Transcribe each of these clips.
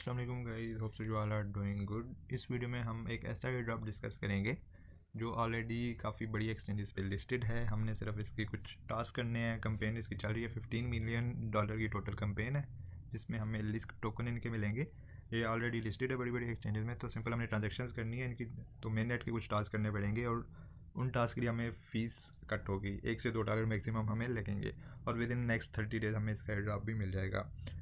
अस्सलाम वालेकुम guys, hope so you all are doing good. इस वीडियो में हम एक ऐसा एयर ड्रॉप डिस्कस करेंगे जो ऑलरेडी काफ़ी बड़ी एक्सचेंजेस पे लिस्टेड है। हमने सिर्फ इसकी कुछ टास्क करने हैं। कंपेन इसकी चल रही है, $15 मिलियन की टोटल कंपेन है, जिसमें हमें लिस्ट टोकन इनके मिलेंगे। ये ऑलरेडी लिस्टेड है बड़ी बड़ी एक्सचेंजेस में। तो सिंपल हमने ट्रांजेक्शन्स करनी है इनकी, तो मेन नेट के कुछ टास्क करने पड़ेंगे और उन टास्क के लिए हमें फ़ीस कट होगी। $1 से $2 मैक्सिमम हमें लगेंगे और विद इन नेक्स्ट 30 डेज़ हमें इसका एयर ड्रॉप भी मिल जाएगा।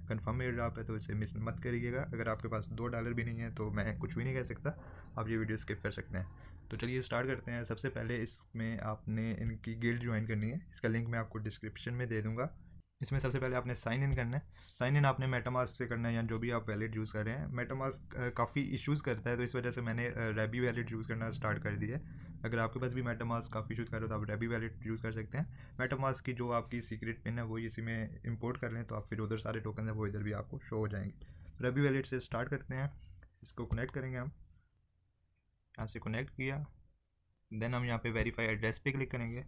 कंफर्म एयर ड्रॉप है तो इसे मिस मत करिएगा। अगर आपके पास $2 भी नहीं है तो मैं कुछ भी नहीं कह सकता, आप ये वीडियो स्किप कर सकते हैं। तो चलिए स्टार्ट करते हैं। सबसे पहले इसमें आपने इनकी गिल्ड ज्वाइन करनी है। इसका लिंक मैं आपको डिस्क्रिप्शन में दे दूँगा। इसमें सबसे पहले आपने साइन इन करना है। साइन इन आपने मेटामास्क से करना है या जो भी आप वैलेट यूज़ कर रहे हैं। मेटामास्क काफ़ी इश्यूज़ करता है, तो इस वजह से मैंने रेबी वैलेट यूज़ करना स्टार्ट कर दिया है। अगर आपके पास भी मेटामास्क काफ़ी इशूज़ कर रहे हो तो आप रेबी वैलेट यूज़ कर सकते हैं। मेटामास्क की जो आपकी सीक्रेट पिन है वो इसी में इंपोर्ट कर लें, तो आपके जो उधर सारे टोकन हैं वो इधर भी आपको शो हो जाएंगे। रेबी वैलेट से स्टार्ट करते हैं। इसको कनेक्ट करेंगे हम। यहाँ से कनेक्ट किया, देन हम यहाँ पे वेरीफाई एड्रेस पे क्लिक करेंगे।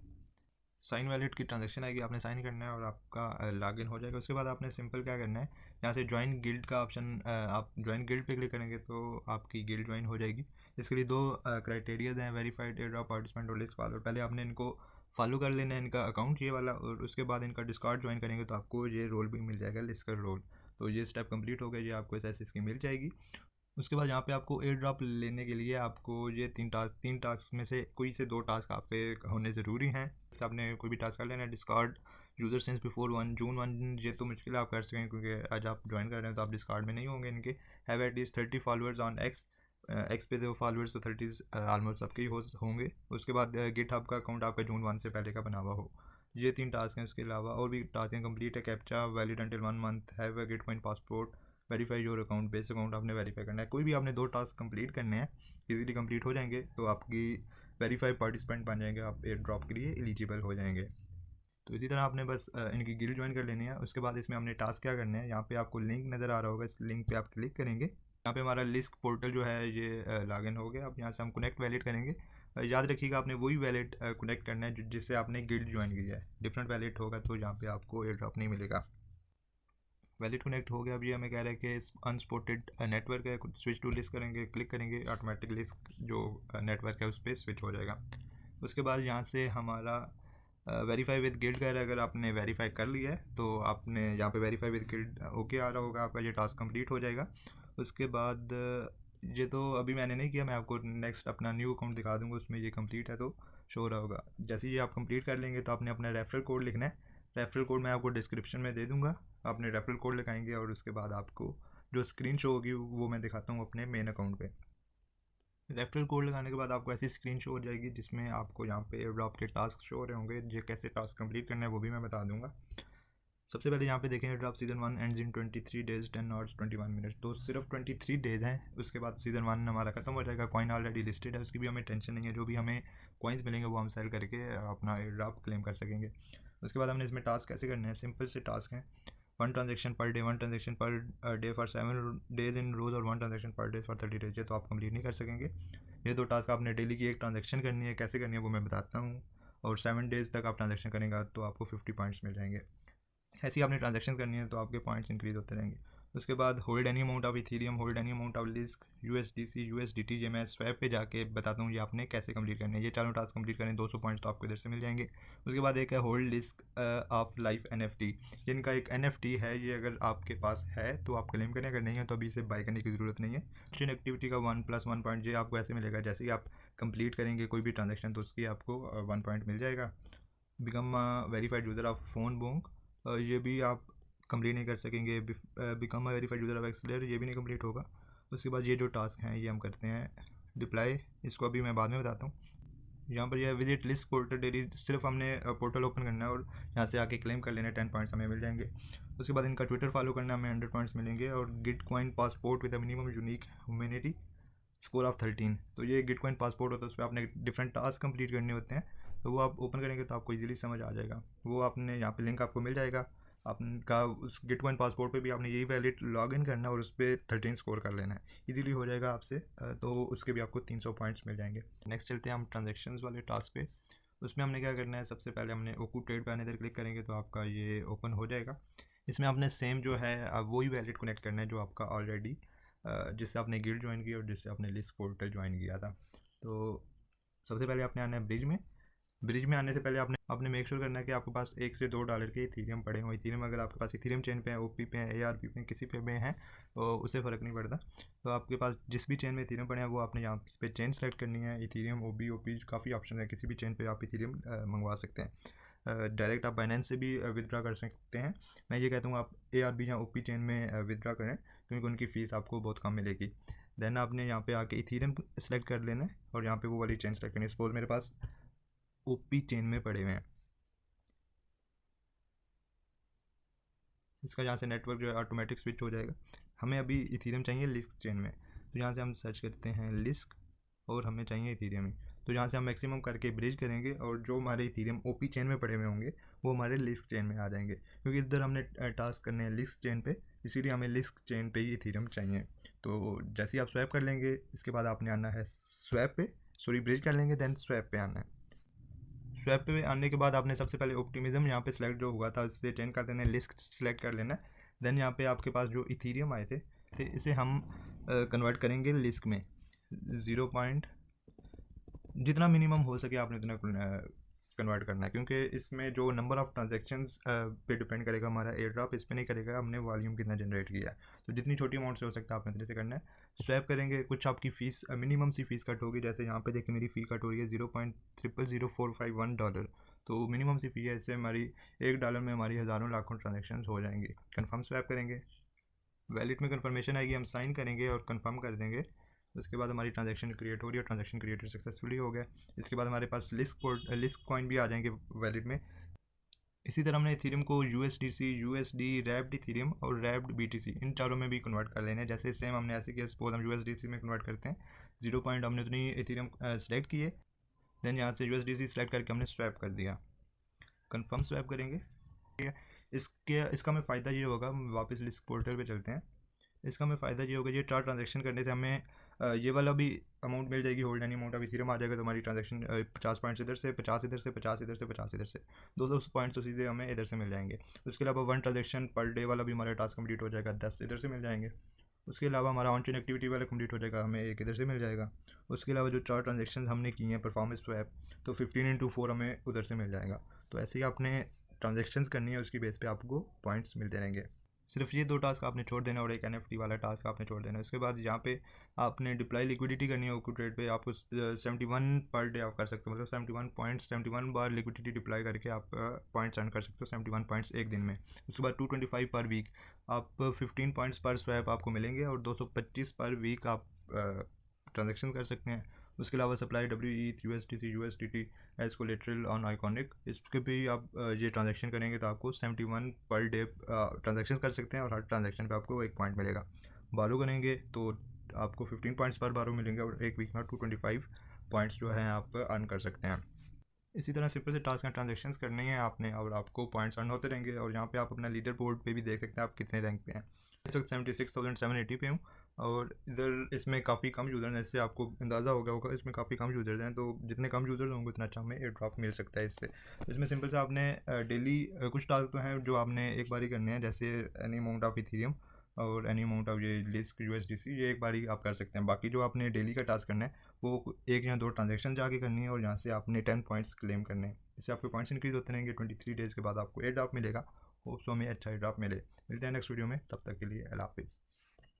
साइन वैलेट की ट्रांजैक्शन आएगी, आपने साइन करना है और आपका लॉगिन हो जाएगा। उसके बाद आपने सिंपल क्या करना है, यहाँ से ज्वाइन गिल्ड का ऑप्शन, आप ज्वाइन गिल्ड पे क्लिक करेंगे तो आपकी गिल्ड ज्वाइन हो जाएगी। इसके लिए दो क्राइटेरियाज हैं, वेरीफाइड एयर ड्रॉप पार्टिसिपेंट और लिस्ट फॉलो। पहले आपने इनको फॉलो कर लेना है, इनका अकाउंट ये वाला, और उसके बाद इनका डिस्कॉर्ड ज्वाइन करेंगे तो आपको ये रोल भी मिल जाएगा, लिस्कर रोल। तो ये स्टेप कंप्लीट हो गया, ये आपको एस की मिल जाएगी। उसके बाद यहाँ पे आपको एयर ड्रॉप लेने के लिए आपको ये तीन टास्क में से कोई से 2 टास्क आपके होने ज़रूरी हैं। जैसे आपने कोई भी टास्क कर लेना है। डिस्कॉर्ड यूज़र सिंस बिफोर 1 जून 1, ये तो मुश्किल आप कर सकें क्योंकि आज आप ज्वाइन कर रहे हैं तो आप डिस्कॉर्ड में नहीं होंगे इनके। Have at least 30 followers on x. X पे जो फॉलोअर्स तो 30 ऑलमोस्ट सबके ही होंगे। उसके बाद गिट हब का अकाउंट आपका जून 1 से पहले का बना हुआ हो। ये 3 टास्क हैं। उसके अलावा और भी टास्क हैं। कंप्लीट है captcha, valid until 1 month, have a Gitcoin passport, verify your account. Base account आपने वेरीफाई करना है। कोई भी आपने 2 टास्क कंप्लीट करने हैं, इजीली कंप्लीट हो जाएंगे तो आपकी वेरीफाई पार्टिसिपेंट बन जाएंगे, आप एयर ड्रॉप के लिए एलिजिबल हो जाएंगे। तो इसी तरह आपने बस इनकी गिल्ड ज्वाइन कर लेनी है। उसके बाद इसमें हमने टास्क क्या करने हैं, यहाँ पे आपको लिंक नज़र आ रहा होगा, इस लिंक पे आप क्लिक करेंगे। यहाँ पे हमारा लिस्ट पोर्टल जो है ये लॉगिन हो गया। अब यहाँ से हम कनेक्ट वैलेट करेंगे। याद रखिएगा आपने वही वैलेट कनेक्ट करना है जिससे आपने गिल्ड ज्वाइन की है। डिफरेंट वैलेट होगा तो यहाँ पे आपको एयर ड्रॉप नहीं मिलेगा। वैलिड कनेक्ट हो गया। अब ये हमें कह रहा है कि अनस्पॉटेड नेटवर्क है, कुछ स्विच टू लिस्ट करेंगे, क्लिक करेंगे, ऑटोमेटिक लिस्ट जो नेटवर्क है उस पर स्विच हो जाएगा। उसके बाद यहाँ से हमारा वेरीफाई विद गिल्ड कह रहा है। अगर आपने वेरीफाई कर लिया है तो आपने यहाँ पे वेरीफाई विद गिल्ड ओके आ रहा होगा, आपका ये टास्क कंप्लीट हो जाएगा। उसके बाद ये तो अभी मैंने नहीं किया, मैं आपको नेक्स्ट अपना न्यू अकाउंट दिखा दूँगा, उसमें ये कंप्लीट है तो शो रहा होगा। जैसे ही आप कंप्लीट कर लेंगे तो आपने अपना रेफरल कोड लिखना है। रेफरल कोड मैं आपको डिस्क्रिप्शन में दे दूँगा। आपने रेफरल कोड लगाएंगे और उसके बाद आपको जो स्क्रीन शो होगी वो मैं दिखाता हूँ अपने मेन अकाउंट पे। रेफरल कोड लगाने के बाद आपको ऐसी स्क्रीन शो हो जाएगी जिसमें आपको यहाँ पे एयर ड्रॉप के टास्क शो हो रहे होंगे। जो कैसे टास्क कंप्लीट करना है वो भी मैं बता दूंगा। सबसे पहले यहाँ पे देखें, air drop season 1 ends in 23 days 10 hours 21 minutes. तो सिर्फ 23 डेज हैं, उसके बाद सीजन 1 हमारा खत्म हो जाएगा। कॉइन ऑलरेडी लिस्टेड है, उसकी भी हमें टेंशन नहीं है। जो भी हमें कॉइन्स मिलेंगे वो हम सेल करके अपना एयर ड्रॉप क्लेम कर सकेंगे। उसके बाद हमने इसमें टास्क कैसे करने हैं, सिंपल से टास्क हैं। 1 transaction per day, 1 transaction per day for 7 days in row और 1 transaction per day for 30 days. ये तो आप कंप्लीट नहीं कर सकेंगे। ये 2 टास्क आपने डेली की एक ट्रांजेक्शन करनी है, कैसे करनी है वो मैं बताता हूँ। और 7 डेज़ तक आप ट्रांजेक्शन करेंगे तो आपको 50 पॉइंट्स मिल जाएंगे। ऐसी आपने ट्रांजेक्शन करनी है तो आपके पॉइंट्स इंक्रीज होते रहेंगे। उसके बाद hold any amount of Ethereum, hold any amount of Lisk, USDC, USDT। ये मैं स्वैप पे जाके बताता हूँ ये आपने कैसे कंप्लीट करने हैं। ये चारों टास्क कंप्लीट करें 200 पॉइंट्स तो आपको इधर से मिल जाएंगे। उसके बाद एक है hold Lisk of life NFT। इनका एक NFT है, ये अगर आपके पास है तो आप क्लेम करें, अगर नहीं है तो अभी इसे बाई करने की ज़रूरत नहीं है। चेन एक्टिविटी का 1+1 पॉइंट ये आपको ऐसे मिलेगा, जैसे कि आप कंप्लीट करेंगे कोई भी ट्रांजेक्शन तो उसकी आपको 1 पॉइंट मिल जाएगा। Become verified user of phone बुंग, ये भी आप कंप्लीट नहीं कर सकेंगे। Become a verified user of accelerator, ये भी नहीं कंप्लीट होगा। उसके बाद ये जो टास्क हैं ये हम करते हैं डिप्लाई, इसको अभी मैं बाद में बताता हूँ। यहाँ पर यह विजिट लिस्ट पोर्टल डेली, सिर्फ हमने पोर्टल ओपन करना है और यहाँ से आके क्लेम कर लेना, 10 पॉइंट्स हमें मिल जाएंगे। उसके बाद इनका ट्विटर फॉलो करना, हमें 100 पॉइंट्स मिलेंगे। और Gitcoin passport with minimum unique humanity score of 13। तो ये गिट कॉइन पासपोर्ट होता है, उस पर आपने डिफरेंट टास्क कंप्लीट करने होते हैं, तो वो आप ओपन करेंगे तो आपको इजीली समझ आ जाएगा। वो आपने यहाँ पे लिंक आपको मिल जाएगा आपका, उस गिट कॉइन पासपोर्ट पे भी आपने यही वैलिड लॉग इन करना है और उस पर 13 स्कोर कर लेना है, इजीली हो जाएगा आपसे। तो उसके भी आपको 300 पॉइंट्स मिल जाएंगे। नेक्स्ट चलते हैं हम ट्रांजेक्शन वाले टास्क पे। उसमें हमने क्या करना है, सबसे पहले हमने ओकू ट्रेड पे आने क्लिक करेंगे तो आपका ये ओपन हो जाएगा। इसमें आपने सेम जो है वही वैलिड कनेक्ट करना है जो आपका ऑलरेडी जिससे आपने गिल्ड ज्वाइन की और जिससे आपने लिस्ट पोर्टल ज्वाइन किया था। तो सबसे पहले आपने आना है ब्रिज में आने से पहले आपने मेक श्योर करना है कि आपके पास $1 से $2 के इथीरियम पड़े हों। इथीरियम अगर आपके पास इथीरियम चेन पे है, ओपी पे है, ARP पे है, किसी पे भी हैं तो उससे फ़र्क नहीं पड़ता। तो आपके पास जिस भी चेन में इथीरियम पड़े हैं वो आपने यहाँ पे चेन सेलेक्ट करनी है। इथीरियम, OP काफ़ी ऑप्शन है, किसी भी चेन पे आप इथीरियम मंगवा सकते हैं। डायरेक्ट आप बाइनेंस से भी विदड्रा कर सकते हैं। मैं ये कहता हूँ आप ARP या OP चेन में विदड्रा करें क्योंकि उनकी फ़ीस आपको बहुत कम मिलेगी। देन आपने यहाँ पे आके इथीरियम सेलेक्ट कर लेना है और यहाँ पे वो वाली चेन सेलेक्ट करनी है। सपोज मेरे पास OP चेन में पड़े हुए हैं, इसका यहाँ से नेटवर्क जो है ऑटोमेटिक स्विच हो जाएगा। हमें अभी इथीरियम चाहिए लिस्क चेन में, तो यहाँ से हम सर्च करते हैं लिस्क और हमें चाहिए इथीरियम ही। तो यहाँ से हम मैक्सिमम करके ब्रिज करेंगे और जो हमारे इथीरियम OP चेन में पड़े हुए होंगे वो हमारे लिस्क चेन में आ जाएंगे, क्योंकि इधर हमने टास्क करने हैं लिस्क चेन पे, इसीलिए हमें लिस्क चेन पे ही इथीरियम चाहिए। तो जैसे ही आप स्वैप कर लेंगे इसके बाद आपने आना है ब्रिज कर लेंगे, देन स्वैप पे आना है। स्वैप पे आने के बाद आपने सबसे पहले ऑप्टिमिज्म यहाँ पे सिलेक्ट जो हुआ था उससे चेंज कर देना है, लिस्ट सेलेक्ट कर लेना है। देन यहाँ पे आपके पास जो इथीरियम आए थे इसे हम कन्वर्ट करेंगे लिस्क में। 0. जितना मिनिमम हो सके आपने उतना कन्वर्ट करना है, क्योंकि इसमें जो नंबर ऑफ़ ट्रांजेक्शन्स पे डिपेंड करेगा हमारा एयर ड्रॉप, इस पर नहीं करेगा हमने वॉल्यूम कितना जनरेट किया है। तो जितनी छोटी अमाउंट से हो सकता है आपने इतने से करना है। स्वैप करेंगे, कुछ आपकी फ़ीस मिनिमम सी फ़ीस कट होगी। जैसे यहाँ पे देखिए मेरी फ़ी कट हो रही है $0.000451। तो मिनिमम सी फ़ी है, इससे हमारी $1 में हमारी हज़ारों लाखों ट्रांजेक्शन हो जाएंगी। कन्फर्म स्वैप करेंगे, वैलेट में कन्फर्मेशन आएगी, हम साइन करेंगे और कन्फर्म कर देंगे। उसके बाद हमारी ट्रांजैक्शन क्रिएट हो रही है, ट्रांजैक्शन क्रिएटेड सक्सेसफुली हो गया। इसके बाद हमारे पास लिस्क कॉइन भी आ जाएंगे वैलेट में। इसी तरह हमने इथीरियम को USDC, USD, रैप्ड इथीरियम और रैप्ड BTC इन चारों में भी कन्वर्ट कर लेना है। जैसे सेम हमने ऐसे किया, सपोज हम USDC में कन्वर्ट करते हैं। 0 पॉइंट हमने उतनी इथीरियम सेलेक्ट किए, देन यहाँ से USDC सेलेक्ट करके हमने स्वैप कर दिया। कन्फर्म स्वैप करेंगे। इसका हमें फ़ायदा ये होगा, वापस लिस्ट पोर्टल पे चलते हैं। इसका हमें फ़ायदा ये होगा, ये 4 ट्रांजेक्शन करने से हमें ये वाला भी अमाउंट मिल जाएगी, hold any amount of Ethereum आ जाएगा। तो हमारी ट्रांजेक्शन 50 पॉइंट्स इधर से, 50 इधर से, 50 इधर से, 50 इधर से, 200 पॉइंट्स तो सीधे हमें इधर से मिल जाएंगे। उसके अलावा 1 ट्रांजेक्शन पर डे वाला भी हमारा टास्क कंप्लीट हो जाएगा, 10 इधर से मिल जाएंगे। उसके अलावा हमारा ऑन चेन एक्टिविटी वाला कंप्लीट हो जाएगा, हमें 1 इधर से मिल जाएगा। उसके अलावा जो 4 ट्रांजेक्शन हमने किए हैं परफॉर्मेंस स्वैप, तो 15x4 हमें उधर से मिल जाएगा। तो ऐसे ही आपने ट्रांजेक्शन्स करनी है, उसकी बेस पे आपको पॉइंट्स मिलते रहेंगे। सिर्फ ये 2 टास्क आपने छोड़ देना और एक NFT वाला टास्क आपने छोड़ देना। उसके बाद यहाँ पे आपने डिप्लाई लिक्विडिटी करनी है। ओकू ट्रेड पे आपको 71 पर डे आप कर सकते हो, मतलब 71 बार लिक्विडिटी डिप्लाई करके आप पॉइंट्स अर्न कर सकते हो, 71 पॉइंट्स एक दिन में। उसके बाद 225 पर वीक आप 15 पॉइंट्स पर स्वैप आपको मिलेंगे और 225 पर वीक आप ट्रांजेक्शन कर सकते हैं। उसके अलावा supply WE, USDC, USDT as collateral on iconic, इसके भी आप ये ट्रांजेक्शन करेंगे तो आपको 71 पर डे ट्रांजेक्शन कर सकते हैं और हर ट्रांजेक्शन पे आपको 1 पॉइंट मिलेगा। बारो करेंगे तो आपको 15 पॉइंट्स पर बारो मिलेंगे और एक वीक में 225 पॉइंट्स जो हैं आप अर्न कर सकते हैं। इसी तरह सिंपल से टास्क एंड ट्रांजेक्शन्स करने हैं आपने और आपको पॉइंट्स अर्न होते रहेंगे। और यहाँ पे आप अपना लीडर बोर्ड पे भी देख सकते हैं आप कितने रैंक पे हैं। इस वक्त 76,780 पे हूँ और इधर इसमें काफ़ी कम यूज़र हैं, इससे आपको अंदाज़ा होगा इसमें काफ़ी कम यूज़र्स हैं। तो जितने कम यूज़र्स होंगे उतना अच्छा हमें एयर ड्रॉप मिल सकता है इससे। तो इसमें सिंपल से आपने डेली कुछ टास्क तो हैं जो आपने एक बार ही करने हैं, जैसे एनी अमाउंट ऑफ इथीरियम और एनी अमाउंट ऑफ ये लिस्क USDC, ये एक बार ही आप कर सकते हैं। बाकी जो आपने डेली का टास्क करना है वो 1 या 2 ट्रांजेक्शन जाके करनी है और यहाँ से आपने 10 पॉइंट्स क्लेम करने हैं। इससे आपके पॉइंट्स इंक्रीज होते रहेंगे। 23 डेज़ के बाद आपको एयर ड्रॉप मिलेगा। होप सो हमें अच्छा एयर ड्रॉप मिले। मिलते हैं नेक्स्ट वीडियो में, तब तक के लिए अल्लाह हाफिज़।